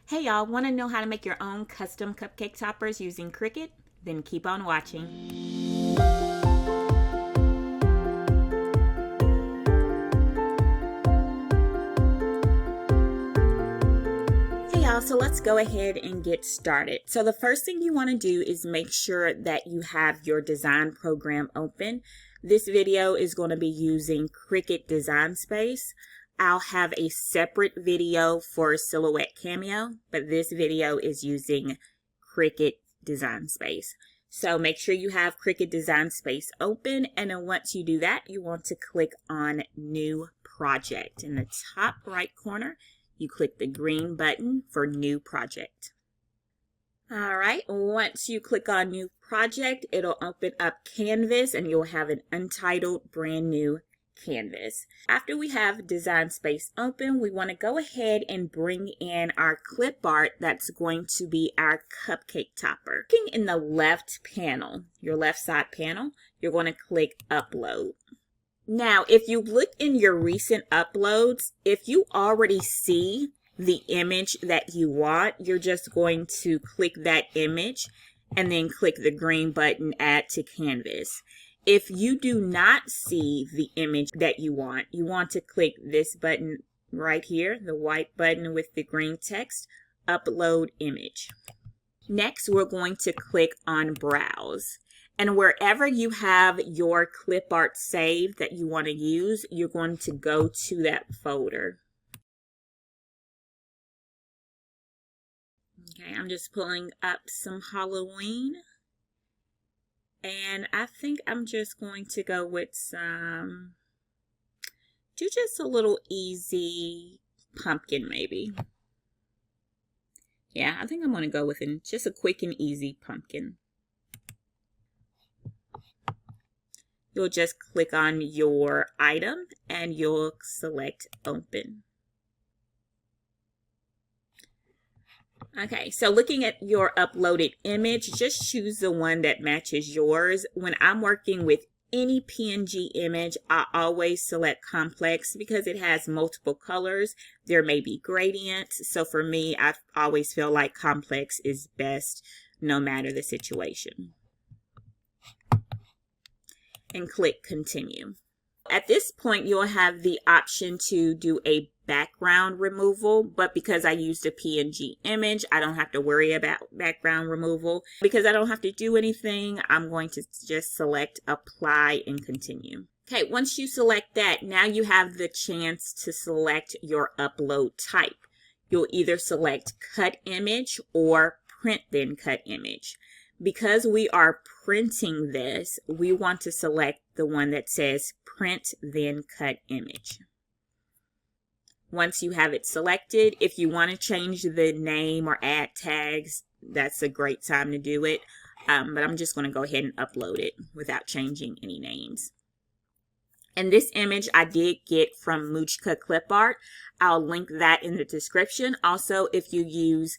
Hey y'all, want to know how to make your own custom cupcake toppers using Cricut? Then keep on watching. Hey y'all, so let's go ahead and get started. So the first thing you want to do is make sure that you have your design program open. This video is going to be using Cricut Design Space. I'll have a separate video for Silhouette Cameo, but this video is using Cricut Design Space. So make sure you have Cricut Design Space open, and then once you do that, you want to click on New Project. In the top right corner, you click the green button for New Project. All right, once you click on New Project, it'll open up Canvas and you'll have an untitled brand new canvas. After we have Design Space open, we want to go ahead and bring in our clip art that's going to be our cupcake topper. Looking in the left panel, your left side panel, you're going to click Upload. Now, if you look in your recent uploads, if you already see the image that you want, you're just going to click that image and then click the green button, Add to Canvas. If you do not see the image that you want to click this button right here, the white button with the green text, Upload Image. Next, we're going to click on Browse. And wherever you have your clip art saved that you want to use, you're going to go to that folder. Okay, I'm just pulling up some Halloween. And I think I'm just going to go with do just a little easy pumpkin maybe. Yeah, I think I'm going to go with just a quick and easy pumpkin. You'll just click on your item and you'll select Open. Okay, so looking at your uploaded image, just choose the one that matches yours. When I'm working with any PNG image, I always select complex because it has multiple colors. There may be gradients. So for me, I always feel like complex is best no matter the situation. And click Continue. At this point, you'll have the option to do a background removal, but because I used a PNG image, I don't have to worry about background removal. Because I don't have to do anything, I'm going to just select Apply and Continue. Okay, once you select that, now you have the chance to select your upload type. You'll either select Cut Image or Print Then Cut Image. Because we are printing this, we want to select the one that says Print Then Cut Image. Once you have it selected, if you want to change the name or add tags, that's a great time to do it. But I'm just going to go ahead and upload it without changing any names. And this image I did get from Muchka Clip Art. I'll link that in the description. Also, if you use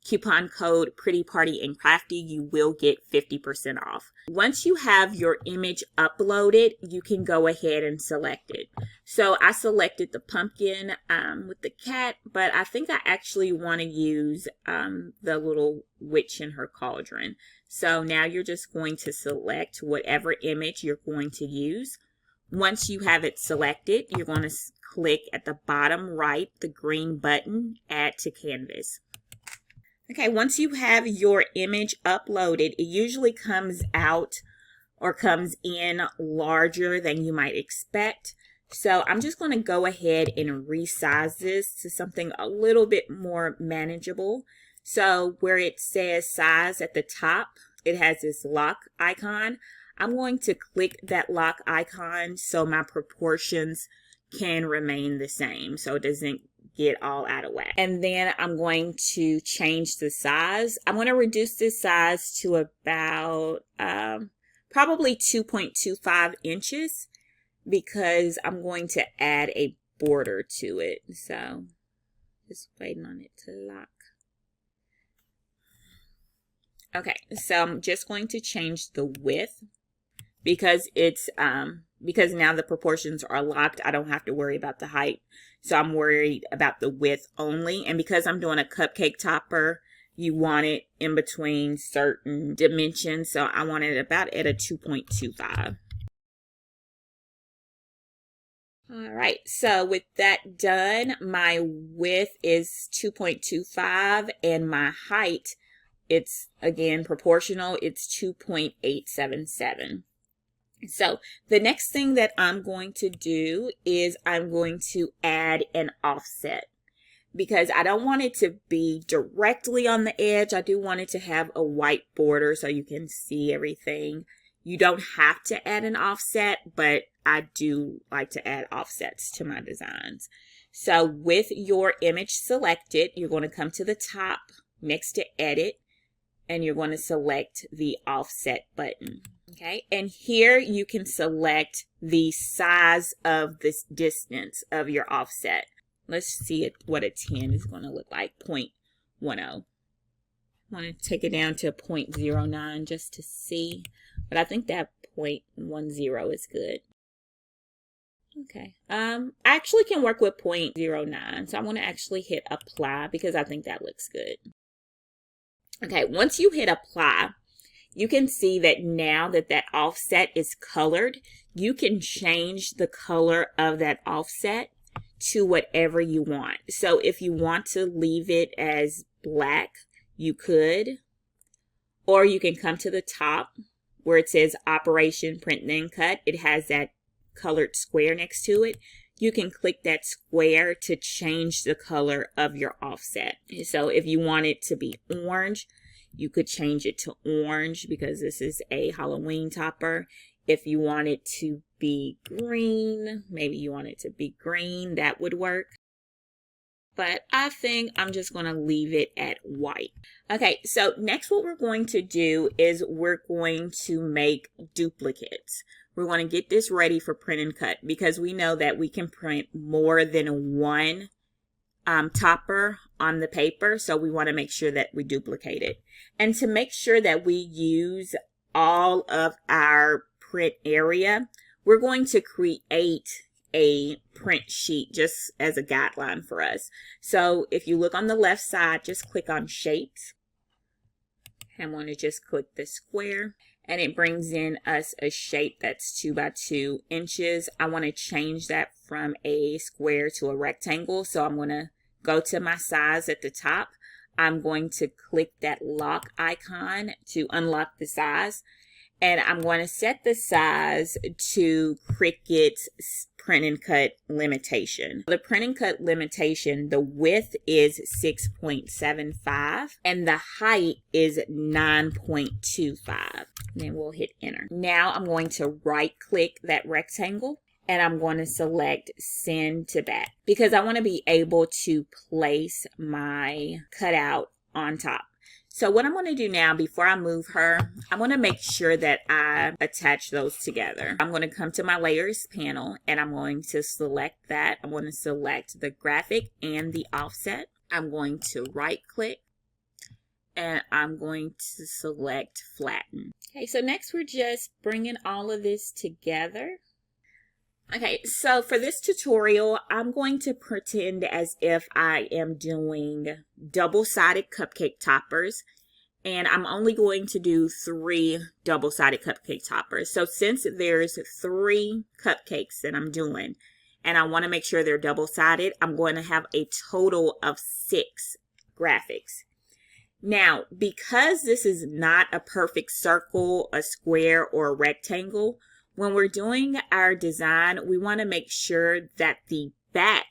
coupon code Pretty Party and Crafty, you will get 50% off. Once you have your image uploaded, you can go ahead and select it. So I selected the pumpkin with the cat, but I think I actually want to use the little witch in her cauldron. So now you're just going to select whatever image you're going to use. Once you have it selected, you're going to click at the bottom right, the green button, Add to Canvas. Okay, once you have your image uploaded, it usually comes out or comes in larger than you might expect. So I'm just going to go ahead and resize this to something a little bit more manageable. So where it says size at the top, it has this lock icon. I'm going to click that lock icon so my proportions can remain the same, so it doesn't get all out of whack. And then I'm going to change the size. I'm going to reduce this size to about probably 2.25 inches because I'm going to add a border to it. So just waiting on it to lock. Okay, so I'm just going to change the width because it's because now the proportions are locked, I don't have to worry about the height. So I'm worried about the width only. And because I'm doing a cupcake topper, you want it in between certain dimensions. So I want it about at a 2.25. All right, so with that done, my width is 2.25 and my height, it's again proportional, it's 2.877. So the next thing that I'm going to do is I'm going to add an offset, because I don't want it to be directly on the edge. I do want it to have a white border so you can see everything. You don't have to add an offset, but I do like to add offsets to my designs. So with your image selected, you're going to come to the top next to edit, and you're going to select the offset button. Okay, and here you can select the size of this distance of your offset. Let's see what a 10 is going to look like, 0.10. I want to take it down to 0.09 just to see, but I think that 0.10 is good. Okay, I actually can work with 0.09, so I'm going to actually hit apply because I think that looks good. Okay, once you hit apply, you can see that now that that offset is colored, you can change the color of that offset to whatever you want. So if you want to leave it as black, you could, or you can come to the top where it says Operation Print Then Cut. It has that colored square next to it. You can click that square to change the color of your offset. So if you want it to be orange, you could change it to orange because this is a Halloween topper. If you want it to be green, maybe you want it to be green, that would work. But I think I'm just going to leave it at white. Okay, so next what we're going to do is we're going to make duplicates. We're going to get this ready for print and cut because we know that we can print more than one topper on the paper, so we want to make sure that we duplicate it. And to make sure that we use all of our print area, we're going to create a print sheet just as a guideline for us. So if you look on the left side, just click on shapes. I'm going to just click the square, and it brings in us a shape that's 2 by 2 inches. I want to change that from a square to a rectangle, so I'm going to go to my size at the top. I'm going to click that lock icon to unlock the size, and I'm going to set the size to Cricut's print and cut limitation. The print and cut limitation, the width is 6.75 and the height is 9.25. Then we'll hit enter. Now I'm going to right click that rectangle and I'm going to select send to back because I want to be able to place my cutout on top. So what I'm going to do now, before I move her, I'm going to make sure that I attach those together. I'm going to come to my layers panel and I'm going to select that. I'm going to select the graphic and the offset. I'm going to right click and I'm going to select flatten. Okay, so next we're just bringing all of this together. Okay, so for this tutorial, I'm going to pretend as if I am doing double-sided cupcake toppers, and I'm only going to do 3 double-sided cupcake toppers. So since there's 3 cupcakes that I'm doing, and I want to make sure they're double-sided, I'm going to have a total of 6 graphics. Now, because this is not a perfect circle, a square, or a rectangle, when we're doing our design, we want to make sure that the back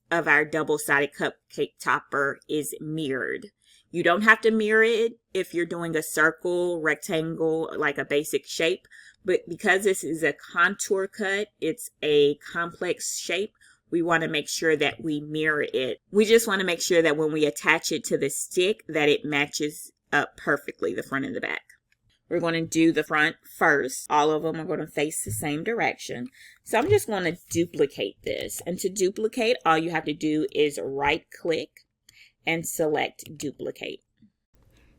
of our double-sided cupcake topper is mirrored. You don't have to mirror it if you're doing a circle, rectangle, like a basic shape, but because this is a contour cut, it's a complex shape, we want to make sure that we mirror it. We just want to make sure that when we attach it to the stick that it matches up perfectly, the front and the back. We're going to do the front first. All of them are going to face the same direction. So I'm just going to duplicate this. And to duplicate, all you have to do is right click and select duplicate.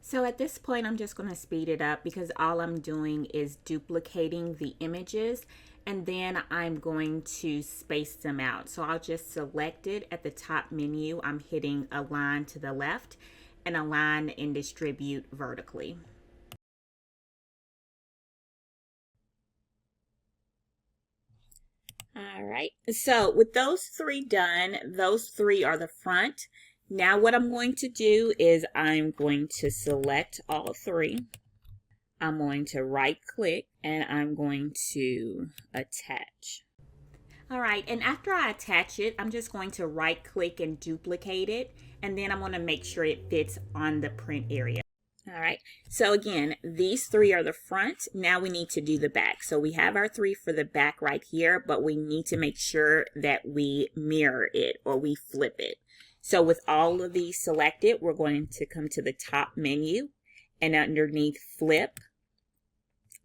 So at this point, I'm just going to speed it up because all I'm doing is duplicating the images. and then I'm going to space them out. So I'll just select it at the top menu. I'm hitting align to the left and align and distribute vertically. All right, so with those three done, those three are the front. Now what I'm going to do is I'm going to select all three. I'm going to right click and I'm going to attach. All right, and after I attach it, I'm just going to right click and duplicate it, and then I'm going to make sure it fits on the print area. All right, so again, these three are the front. Now we need to do the back. So we have our three for the back right here, but we need to make sure that we mirror it or we flip it. So with all of these selected, we're going to come to the top menu, and underneath flip,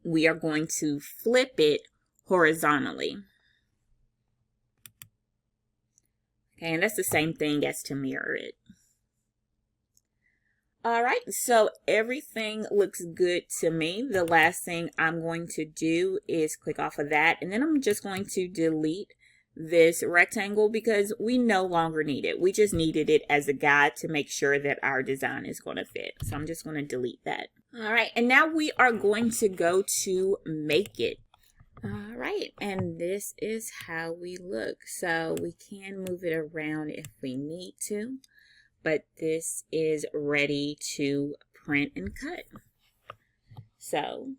we are going to flip it horizontally. Okay, and that's the same thing as to mirror it. All right, so everything looks good to me. The last thing I'm going to do is click off of that, and then I'm just going to delete this rectangle because we no longer need it. We just needed it as a guide to make sure that our design is going to fit. So I'm just going to delete that. All right, and now we are going to go to make it. All right, and this is how we look. So we can move it around if we need to, but this is ready to print and cut. So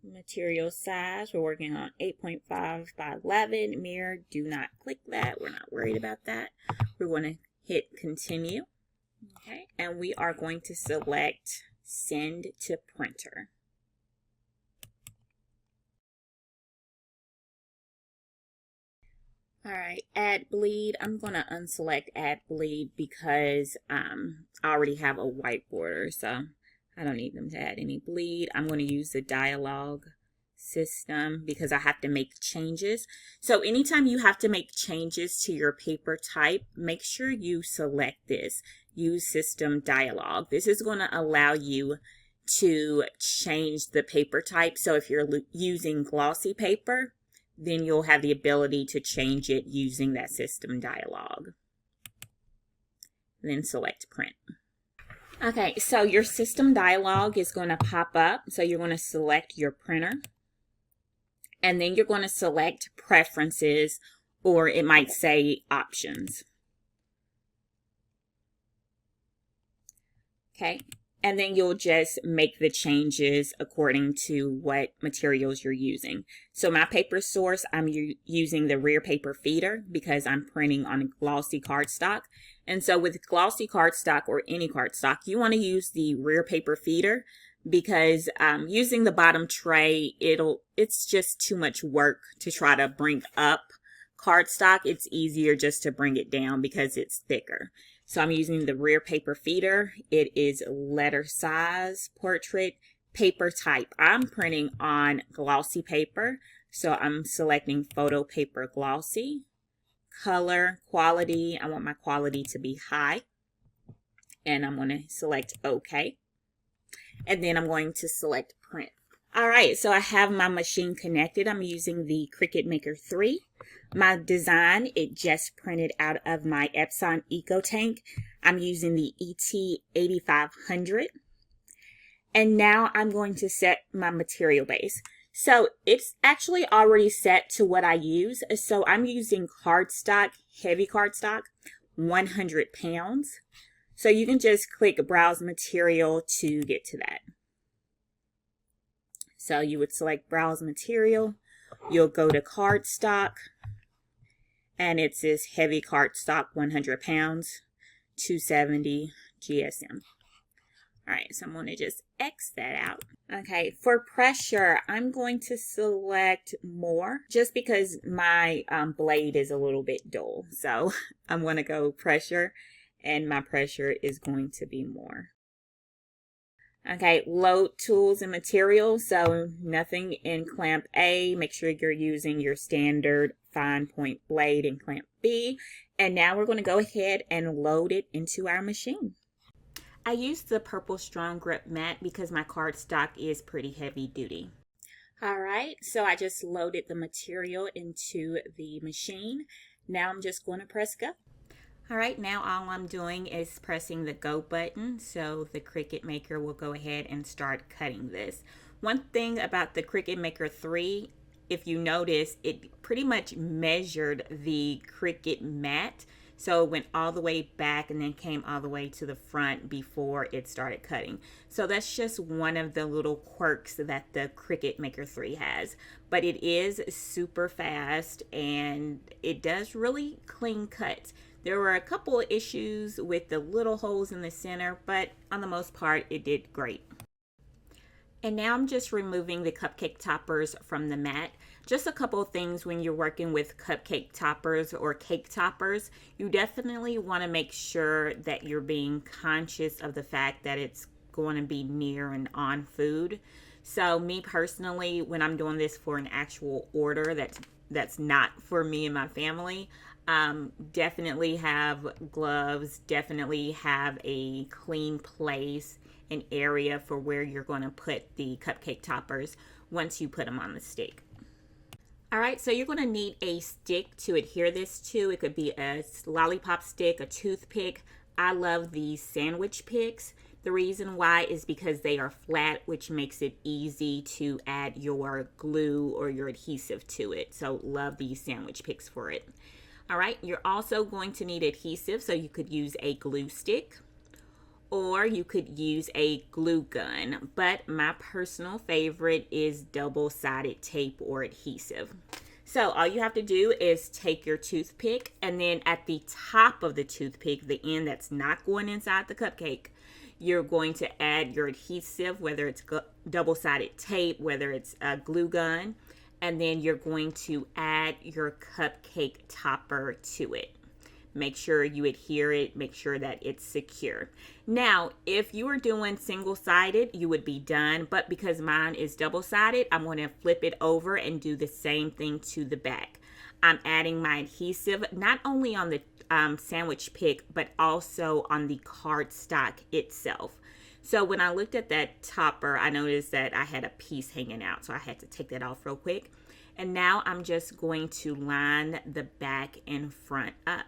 material size, we're working on 8.5 by 11. Mirror, do not click that. We're not worried about that. We're going to hit continue. Okay, and we are going to select send to printer. All right, add bleed. I'm going to unselect add bleed because I already have a white border, so I don't need them to add any bleed. I'm going to use the dialogue system because I have to make changes. So anytime you have to make changes to your paper type, make sure you select this. Use system dialogue. This is going to allow you to change the paper type. So if you're using glossy paper, then you'll have the ability to change it using that system dialog. Then select print. Okay, so your system dialog is going to pop up. So you're going to select your printer. And then you're going to select preferences, or it might say options. Okay. And then you'll just make the changes according to what materials you're using. So my paper source, I'm using the rear paper feeder because I'm printing on glossy cardstock. And so with glossy cardstock or any cardstock, you want to use the rear paper feeder because using the bottom tray, it's just too much work to try to bring up cardstock. It's easier just to bring it down because it's thicker. So I'm using the rear paper feeder. It is letter size, portrait, paper type. I'm printing on glossy paper. So I'm selecting photo paper glossy. Color, quality, I want my quality to be high. And I'm going to select OK. And then I'm going to select print. All right, so I have my machine connected. I'm using the Cricut Maker 3. My design, it just printed out of my Epson Eco Tank. I'm using the ET8500. And now I'm going to set my material base. So it's actually already set to what I use. So I'm using cardstock, heavy cardstock, 100 pounds. So you can just click Browse Material to get to that. So you would select Browse Material. You'll go to Cardstock. And it says heavy cardstock, 100 pounds, 270 GSM. All right, so I'm going to just X that out. Okay, for pressure, I'm going to select more just because my blade is a little bit dull. So I'm going to go pressure, and my pressure is going to be more. Okay, load tools and materials. So nothing in clamp A. Make sure you're using your standard fine point blade in clamp B. And now we're going to go ahead and load it into our machine. I used the purple strong grip mat because my cardstock is pretty heavy duty. All right, so I just loaded the material into the machine. Now I'm just going to press go. All right, now all I'm doing is pressing the go button, so the Cricut Maker will go ahead and start cutting this. One thing about the Cricut Maker 3, if you notice, it pretty much measured the Cricut mat. So it went all the way back and then came all the way to the front before it started cutting. So that's just one of the little quirks that the Cricut Maker 3 has. But it is super fast and it does really clean cuts. There were a couple of issues with the little holes in the center, but on the most part, it did great. And now I'm just removing the cupcake toppers from the mat. Just a couple of things when you're working with cupcake toppers or cake toppers. You definitely want to make sure that you're being conscious of the fact that it's going to be near and on food. So me personally, when I'm doing this for an actual order that's not for me and my family, definitely have gloves, definitely have a clean place, an area for where you're going to put the cupcake toppers once you put them on the stick. All right, so you're going to need a stick to adhere this to. It could be a lollipop stick, a toothpick. I love these sandwich picks. The reason why is because they are flat, which makes it easy to add your glue or your adhesive to it. So love these sandwich picks for it. All right, you're also going to need adhesive, so you could use a glue stick or you could use a glue gun, but my personal favorite is double-sided tape or adhesive. So all you have to do is take your toothpick, and then at the top of the toothpick, the end that's not going inside the cupcake, you're going to add your adhesive, whether it's double-sided tape, whether it's a glue gun, and then you're going to add your cupcake topper to it. Make sure you adhere it, make sure that it's secure. Now, if you were doing single-sided, you would be done, but because mine is double-sided, I'm going to flip it over and do the same thing to the back. I'm adding my adhesive not only on the sandwich pick, but also on the cardstock itself. So when I looked at that topper, I noticed that I had a piece hanging out, so I had to take that off real quick. And now I'm just going to line the back and front up.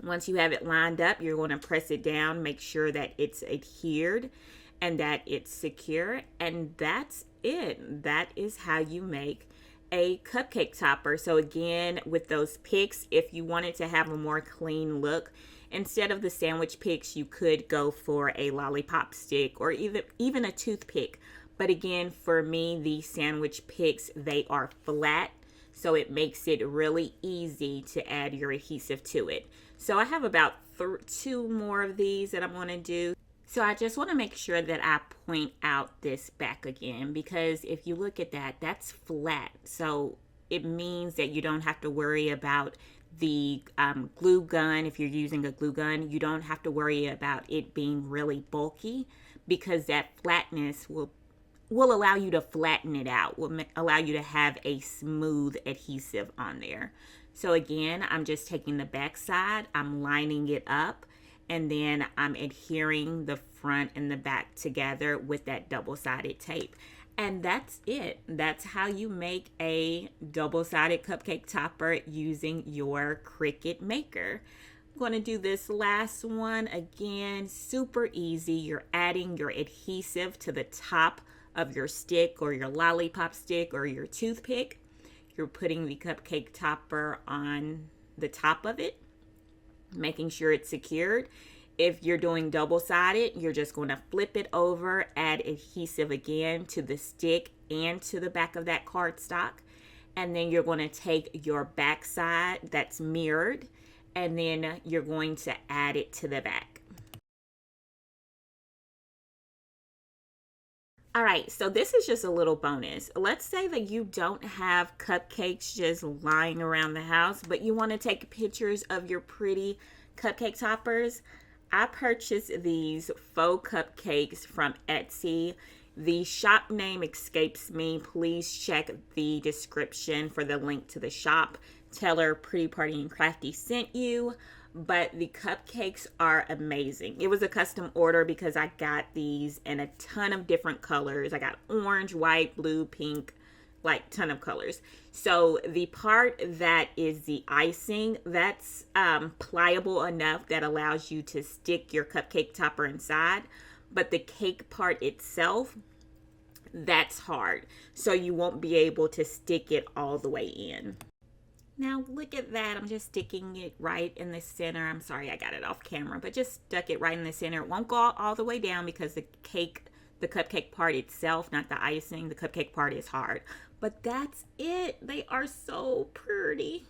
Once you have it lined up, you're going to press it down, make sure that it's adhered and that it's secure, and that's it. That is how you make a cupcake topper. So again, with those picks, if you wanted to have a more clean look, instead of the sandwich picks, you could go for a lollipop stick or even a toothpick. But again, for me, the sandwich picks, they are flat, so it makes it really easy to add your adhesive to it. So I have about 2 more of these that I'm going to do. So I just want to make sure that I point out this back again, because if you look at that, that's flat. So it means that you don't have to worry about the glue gun. If you're using a glue gun, you don't have to worry about it being really bulky, because that flatness will allow you to flatten it out, will allow you to have a smooth adhesive on there. So again, I'm just taking the back side, I'm lining it up, and then I'm adhering the front and the back together with that double-sided tape. And that's it. That's how you make a double-sided cupcake topper using your Cricut Maker. I'm going to do this last one again, super easy. You're adding your adhesive to the top of your stick or your lollipop stick or your toothpick. You're putting the cupcake topper on the top of it, making sure it's secured. If you're doing double-sided, you're just going to flip it over, add adhesive again to the stick and to the back of that cardstock. And then you're going to take your back side that's mirrored, and then you're going to add it to the back. All right, so this is just a little bonus. Let's say that you don't have cupcakes just lying around the house, but you want to take pictures of your pretty cupcake toppers. I purchased these faux cupcakes from Etsy. The shop name escapes me. Please check the description for the link to the shop. Tell her Pretty Party and Crafty sent you. But the cupcakes are amazing. It was a custom order because I got these in a ton of different colors. I got orange, white, blue, pink, like ton of colors. So the part that is the icing, that's pliable enough that allows you to stick your cupcake topper inside. But the cake part itself, that's hard. So you won't be able to stick it all the way in. Now look at that. I'm just sticking it right in the center. I'm sorry I got it off camera, but just stuck it right in the center. It won't go all the way down because the cupcake part itself, not the icing, the cupcake part is hard. But that's it. They are so pretty.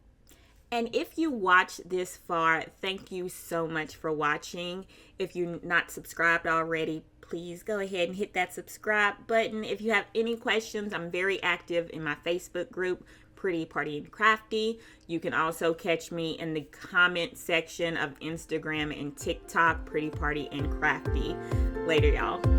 And if you watched this far, thank you so much for watching. If you're not subscribed already, please go ahead and hit that subscribe button. If you have any questions, I'm very active in my Facebook group, Pretty Party and Crafty. You can also catch me in the comment section of Instagram and TikTok, Pretty Party and Crafty. Later, y'all.